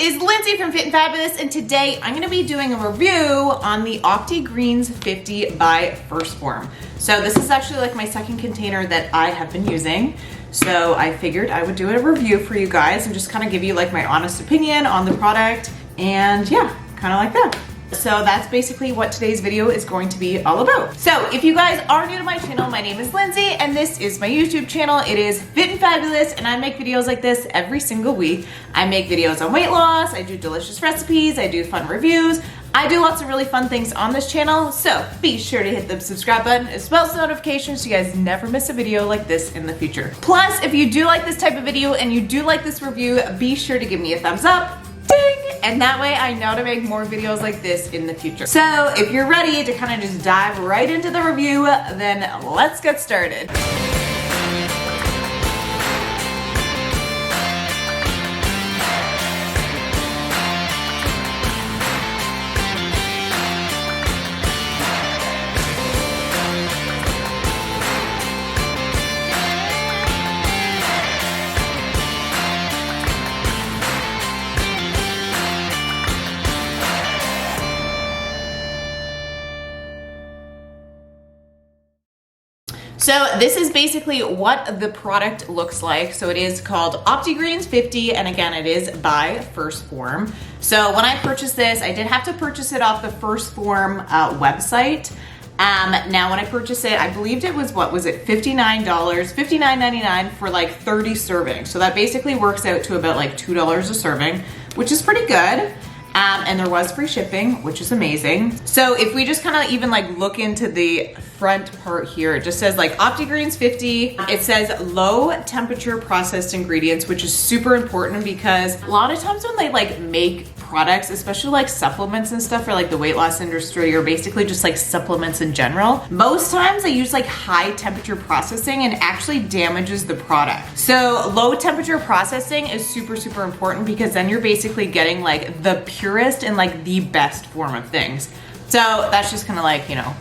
is Lindsay from Fit and Fabulous, and today I'm gonna be doing a review on the Opti Greens 50 by Phorm. So this is actually like my second container that I have been using. So I figured I would do a review for you guys and just kind of give you like my honest opinion on the product, and yeah, kind of like that. So that's basically what today's video is going to be all about. So if you guys are new to my channel, my name is Lindsay and this is my YouTube channel. It is Fit and Fabulous, and I make videos like this every single week. I make videos on weight loss, I do delicious recipes, I do fun reviews. I do lots of really fun things on this channel, so be sure to hit the subscribe button as well as notifications so you guys never miss a video like this in the future. Plus, if you do like this type of video and you do like this review, be sure to give me a thumbs up. Ding! And that way I know to make more videos like this in the future. So if you're ready to kind of just dive right into the review, then let's get started. So this is basically what the product looks like. So it is called Opti Greens 50, and again, it is by Phorm. So when I purchased this, I did have to purchase it off the Phorm website. Now when I purchased it, I believed it was, what was it, $59, $59.99 for like 30 servings. So that basically works out to about like $2 a serving, which is pretty good. And there was free shipping, which is amazing. So if we just kind of even like look into the front part here, it just says like Opti Greens 50. It says low temperature processed ingredients, which is super important because a lot of times when they like make products, especially like supplements and stuff for like the weight loss industry, or basically just like supplements in general, most times they use like high temperature processing and actually damages the product. So low temperature processing is super, super important because then you're basically getting like the purest and like the best form of things. So that's just kind of like, you know,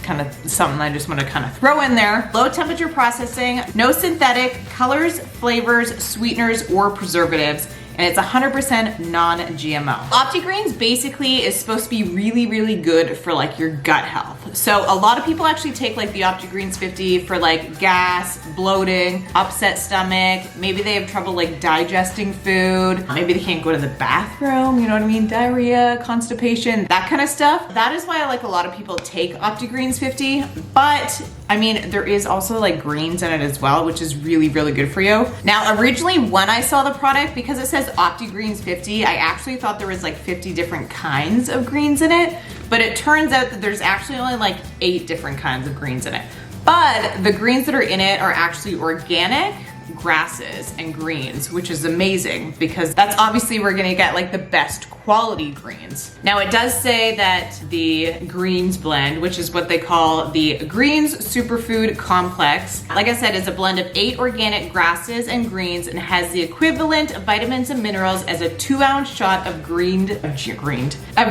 kind of something I just want to kind of throw in there. Low temperature processing, no synthetic colors, flavors, sweeteners, or preservatives. And it's 100% non-GMO. Opti Greens basically is supposed to be really, really good for like your gut health. So a lot of people actually take like the Opti Greens 50 for like gas, bloating, upset stomach. Maybe they have trouble like digesting food. Maybe they can't go to the bathroom, you know what I mean? Diarrhea, constipation, that kind of stuff. That is why I like a lot of people take Opti Greens 50, but I mean, there is also like greens in it as well, which is really, really good for you. Now, originally when I saw the product, because it says Opti Greens 50, I actually thought there was like 50 different kinds of greens in it, but it turns out that there's actually only like 8 different kinds of greens in it. But the greens that are in it are actually organic grasses and greens, which is amazing because that's obviously we're gonna get like the best quality greens. Now it does say that the greens blend, which is what they call the Greens Superfood Complex, like I said, is a blend of 8 organic grasses and greens and has the equivalent of vitamins and minerals as a 2-ounce shot of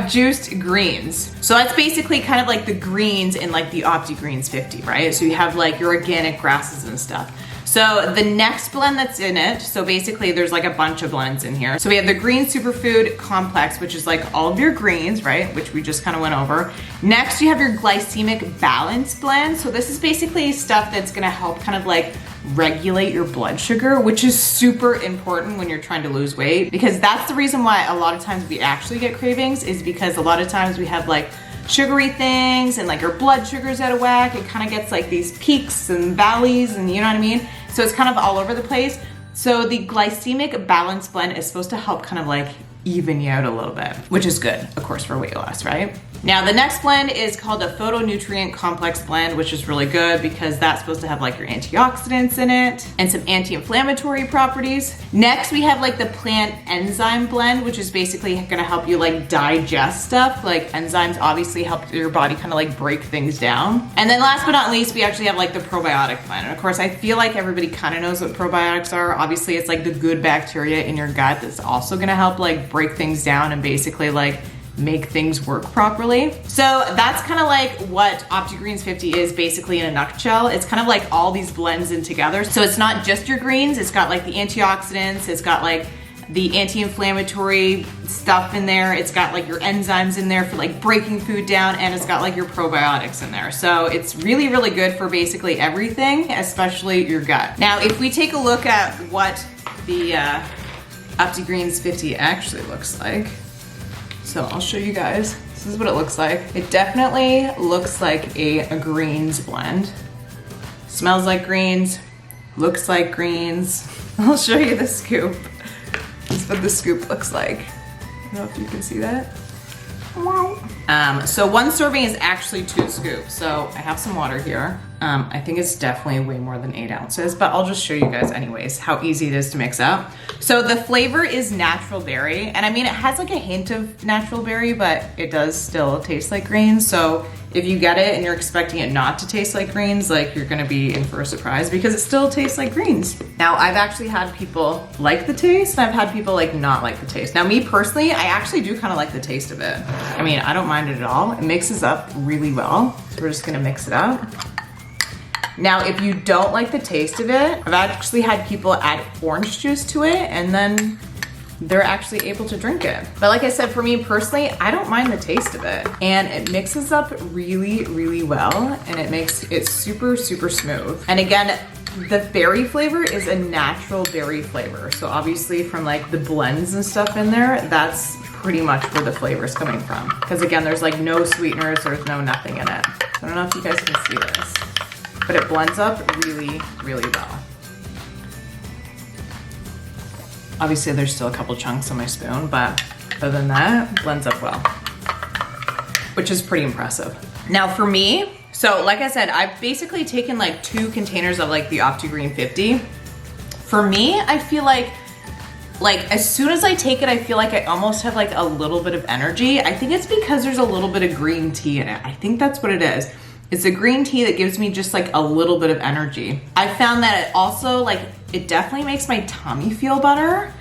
juiced greens. So that's basically kind of like the greens in like the Opti Greens 50, right? So you have like your organic grasses and stuff. So the next blend that's in it, so basically there's like a bunch of blends in here. So we have the Green Superfood Complex, which is like all of your greens, right? Which we just kind of went over. Next, you have your Glycemic Balance blend. So this is basically stuff that's gonna help kind of like regulate your blood sugar, which is super important when you're trying to lose weight, because that's the reason why a lot of times we actually get cravings, is because a lot of times we have like sugary things and like our blood sugar's out of whack. It kind of gets like these peaks and valleys, and you know what I mean? So it's kind of all over the place. So the Glycemic Balance blend is supposed to help kind of like even you out a little bit, which is good, of course, for weight loss, right? Now, the next blend is called a Phytonutrient Complex blend, which is really good because that's supposed to have like your antioxidants in it and some anti-inflammatory properties. Next, we have like the Plant Enzyme blend, which is basically gonna help you like digest stuff. Like enzymes obviously help your body kind of like break things down. And then last but not least, we actually have like the Probiotic blend. And of course, I feel like everybody kind of knows what probiotics are. Obviously, it's like the good bacteria in your gut that's also gonna help like break things down and basically like make things work properly. So that's kind of like what Opti Greens 50 is basically in a nutshell. It's kind of like all these blends in together. So it's not just your greens, it's got like the antioxidants, it's got like the anti-inflammatory stuff in there. It's got like your enzymes in there for like breaking food down, and it's got like your probiotics in there. So it's really, really good for basically everything, especially your gut. Now, if we take a look at what the Opti Greens 50 actually looks like. So I'll show you guys. This is what it looks like. It definitely looks like a greens blend. Smells like greens, looks like greens. I'll show you the scoop. This is what the scoop looks like. I don't know if you can see that. So 1 serving is actually 2 scoops. So I have some water here. I think it's definitely way more than 8 ounces, but I'll just show you guys anyways how easy it is to mix up. So the flavor is natural berry, and I mean, it has like a hint of natural berry, but it does still taste like greens. So if you get it and you're expecting it not to taste like greens, like you're gonna be in for a surprise because it still tastes like greens. Now, I've actually had people like the taste, and I've had people like not like the taste. Now, me personally, I actually do kind of like the taste of it. I mean, I don't mind it at all. It mixes up really well. So we're just gonna mix it up. Now, if you don't like the taste of it, I've actually had people add orange juice to it, and then they're actually able to drink it. But like I said, for me personally, I don't mind the taste of it. And it mixes up really, really well, and it makes it super, super smooth. And again, the berry flavor is a natural berry flavor. So obviously from like the blends and stuff in there, that's pretty much where the flavor is coming from. Because again, there's like no sweeteners, there's no nothing in it. So I don't know if you guys can see this, but it blends up really, really well. Obviously there's still a couple chunks on my spoon, but other than that, blends up well, which is pretty impressive. Now for me, so like I said, I've basically taken like 2 containers of like the Opti Green 50. For me, I feel like as soon as I take it, I feel like I almost have like a little bit of energy. I think it's because there's a little bit of green tea in it. I think that's what it is. It's a green tea that gives me just like a little bit of energy. I found that it also like, it definitely makes my tummy feel better.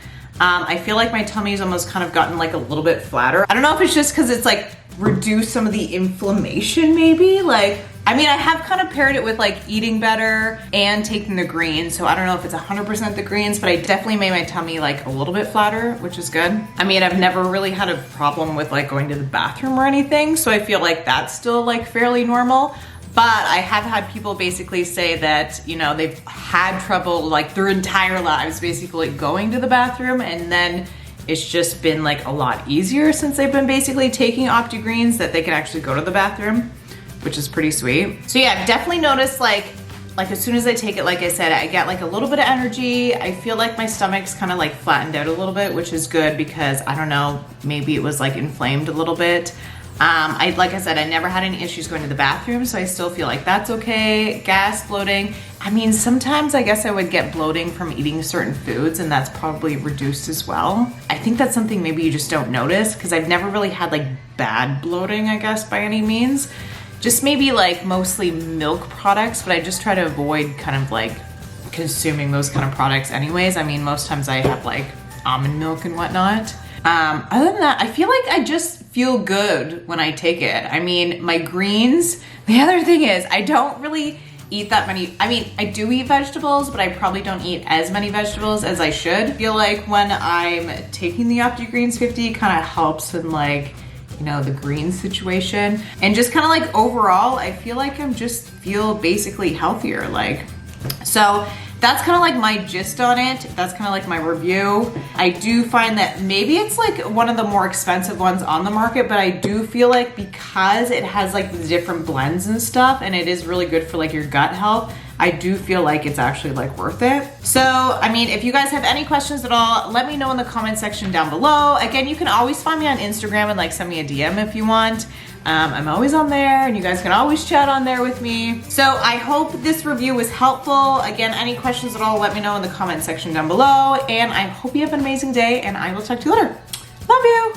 I feel like my tummy's almost kind of gotten like a little bit flatter. I don't know if it's just because it's like reduced some of the inflammation maybe. Like, I mean, I have kind of paired it with like eating better and taking the greens. So I don't know if it's 100% the greens, but I definitely made my tummy like a little bit flatter, which is good. I mean, I've never really had a problem with like going to the bathroom or anything. So I feel like that's still like fairly normal. But I have had people basically say that, you know, they've had trouble like their entire lives basically going to the bathroom, and then it's just been like a lot easier since they've been basically taking Opti Greens that they can actually go to the bathroom, which is pretty sweet. So yeah, I've definitely noticed like as soon as I take it, like I said, I get like a little bit of energy. I feel like my stomach's kind of like flattened out a little bit, which is good because I don't know, maybe it was like inflamed a little bit. Like I said, I never had any issues going to the bathroom, so I still feel like that's okay. Gas, bloating. I mean, sometimes I guess I would get bloating from eating certain foods, and that's probably reduced as well. I think that's something maybe you just don't notice, because I've never really had like bad bloating, I guess, by any means. Just maybe like mostly milk products, but I just try to avoid kind of like consuming those kind of products anyways. I mean, most times I have like almond milk and whatnot. Other than that, I feel like I just feel good when I take it. I mean, my greens, the other thing is I don't really eat that many. I mean, I do eat vegetables, but I probably don't eat as many vegetables as I should. I feel like when I'm taking the Opti Greens 50, it kind of helps in like, you know, the green situation. And just kind of like overall, I feel like I'm just feel basically healthier. Like, so that's kind of like my gist on it. That's kind of like my review. I do find that maybe it's like one of the more expensive ones on the market, but I do feel like because it has like the different blends and stuff, and it is really good for like your gut health, I do feel like it's actually like worth it. So, I mean, if you guys have any questions at all, let me know in the comment section down below. Again, you can always find me on Instagram and like send me a DM if you want. I'm always on there, and you guys can always chat on there with me. So I hope this review was helpful. Again, any questions at all, let me know in the comment section down below, and I hope you have an amazing day, and I will talk to you later. Love you.